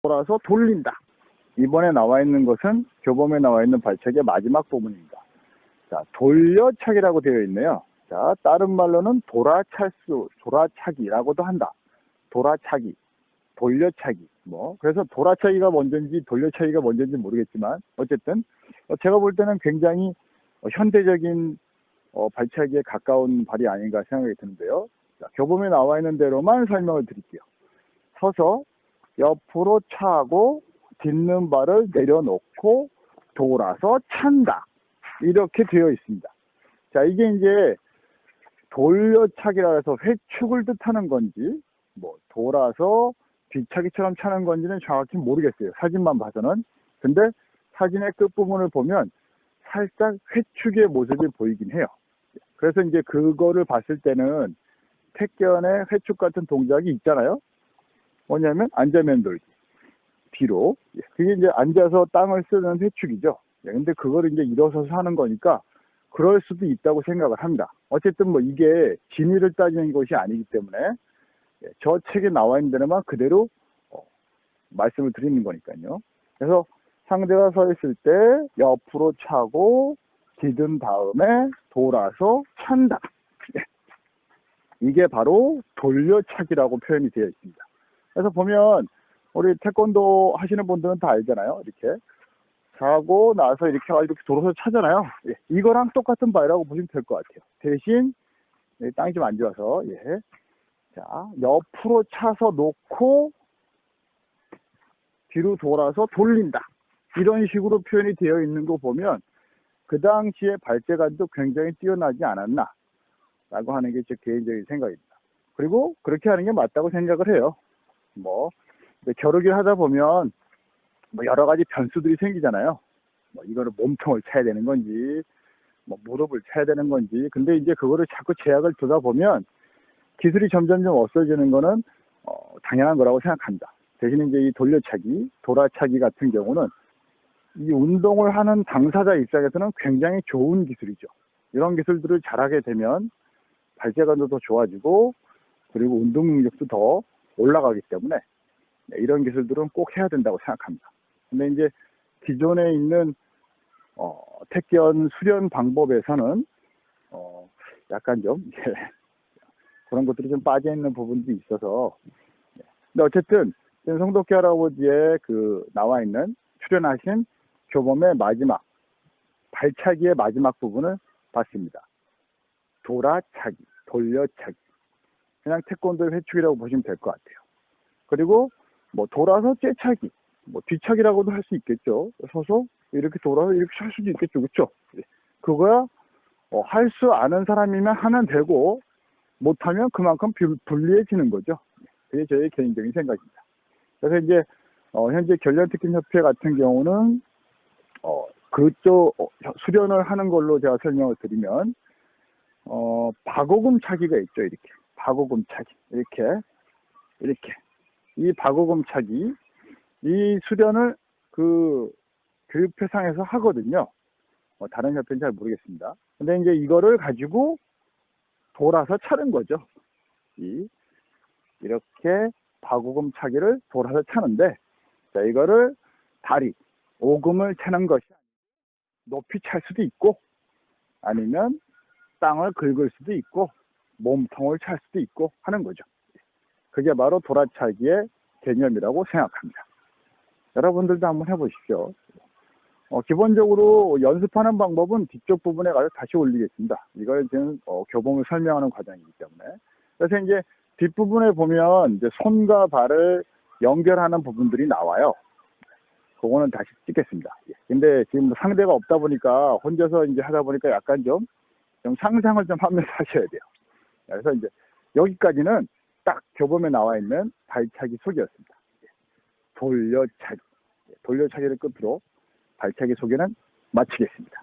돌아서 돌린다. 이번에 나와 있는 것은 교범에 나와 있는 발차기의 마지막 부분입니다. 자, 돌려차기라고 되어 있네요. 자, 다른 말로는 돌아차기라고도 한다. 돌아차기, 돌려차기. 그래서 돌아차기가 먼저인지 돌려차기가 먼저인지 모르겠지만, 어쨌든, 제가 볼 때는 굉장히 현대적인 발차기에 가까운 발이 아닌가 생각이 드는데요. 자, 교범에 나와 있는 대로만 설명을 드릴게요. 서서 옆으로 차고 딛는 발을 내려놓고 돌아서 찬다. 이렇게 되어 있습니다. 자, 이게 이제 돌려차기라 해서 회축을 뜻하는 건지 돌아서 뒤차기처럼 차는 건지는 정확히 모르겠어요. 사진만 봐서는. 근데 사진의 끝부분을 보면 살짝 회축의 모습이 보이긴 해요. 그래서 이제 그거를 봤을 때는 택견의 회축 같은 동작이 있잖아요. 뭐냐면 앉아면 돌기. 뒤로. 그게 이제 앉아서 땅을 쓰는 회축이죠. 근데 그걸 이제 일어서서 하는 거니까 그럴 수도 있다고 생각을 합니다. 어쨌든 이게 진위를 따지는 것이 아니기 때문에 저 책에 나와 있는 데만 그대로 말씀을 드리는 거니까요. 그래서 상대가 서 있을 때 옆으로 차고 디든 다음에 돌아서 찬다. 이게 바로 돌려차기라고 표현이 되어 있습니다. 그래서 보면 우리 태권도 하시는 분들은 다 알잖아요. 이렇게 자고 나서 이렇게 돌아서 차잖아요. 이거랑 똑같은 바이라고 보시면 될 것 같아요. 대신 땅이 좀 안 좋아서 자, 옆으로 차서 놓고 뒤로 돌아서 돌린다. 이런 식으로 표현이 되어 있는 거 보면 그 당시에 발재간도 굉장히 뛰어나지 않았나 라고 하는 게 제 개인적인 생각입니다. 그리고 그렇게 하는 게 맞다고 생각을 해요. 겨루기를 하다 보면 여러 가지 변수들이 생기잖아요. 이거를 몸통을 차야 되는 건지 무릎을 차야 되는 건지. 근데 이제 그거를 자꾸 제약을 두다 보면 기술이 점점점 없어지는 거는 당연한 거라고 생각합니다. 대신 이제 이 돌려차기, 돌아차기 같은 경우는 이 운동을 하는 당사자 입장에서는 굉장히 좋은 기술이죠. 이런 기술들을 잘하게 되면 발재간도 더 좋아지고 그리고 운동 능력도 더 올라가기 때문에 이런 기술들은 꼭 해야 된다고 생각합니다. 근데 이제 기존에 있는 택견 수련 방법에서는 약간 좀 그런 것들이 좀 빠져 있는 부분도 있어서. 근데 어쨌든 성덕기 할아버지의 나와 있는 출연하신 교범의 마지막 발차기의 마지막 부분을 봤습니다. 돌아차기, 돌려차기. 그냥 태권도의 회축이라고 보시면 될 것 같아요. 그리고 돌아서 째차기, 뒤차기라고도 할 수 있겠죠. 서서 이렇게 돌아서 이렇게 찰 수도 있겠죠. 그렇죠? 그거야 할 수 아는 사람이면 하면 되고 못하면 그만큼 불리해지는 거죠. 그게 저의 개인적인 생각입니다. 그래서 이제 현재 결련특訓협회 같은 경우는 그쪽 수련을 하는 걸로 제가 설명을 드리면 박오금 차기가 있죠. 이렇게 박오금 차기 이렇게 이 박오금 차기 이 수련을 교육회상에서 하거든요. 다른 협회는 잘 모르겠습니다. 근데 이제 이거를 가지고 돌아서 차는 거죠. 이렇게 박오금 차기를 돌아서 차는데, 자, 이거를 다리, 오금을 차는 것이 높이 찰 수도 있고, 아니면 땅을 긁을 수도 있고, 몸통을 찰 수도 있고 하는 거죠. 그게 바로 돌아차기의 개념이라고 생각합니다. 여러분들도 한번 해보십시오. 기본적으로 연습하는 방법은 뒤쪽 부분에 가서 다시 올리겠습니다. 이걸 지금 교범을 설명하는 과정이기 때문에. 그래서 이제 뒷부분에 보면 이제 손과 발을 연결하는 부분들이 나와요. 그거는 다시 찍겠습니다. 근데 지금 상대가 없다 보니까 혼자서 이제 하다 보니까 약간 좀 상상을 좀 하면서 하셔야 돼요. 그래서 이제 여기까지는 딱 교범에 나와 있는 발차기 소개였습니다. 돌려차기를 끝으로 발차기 소개는 마치겠습니다.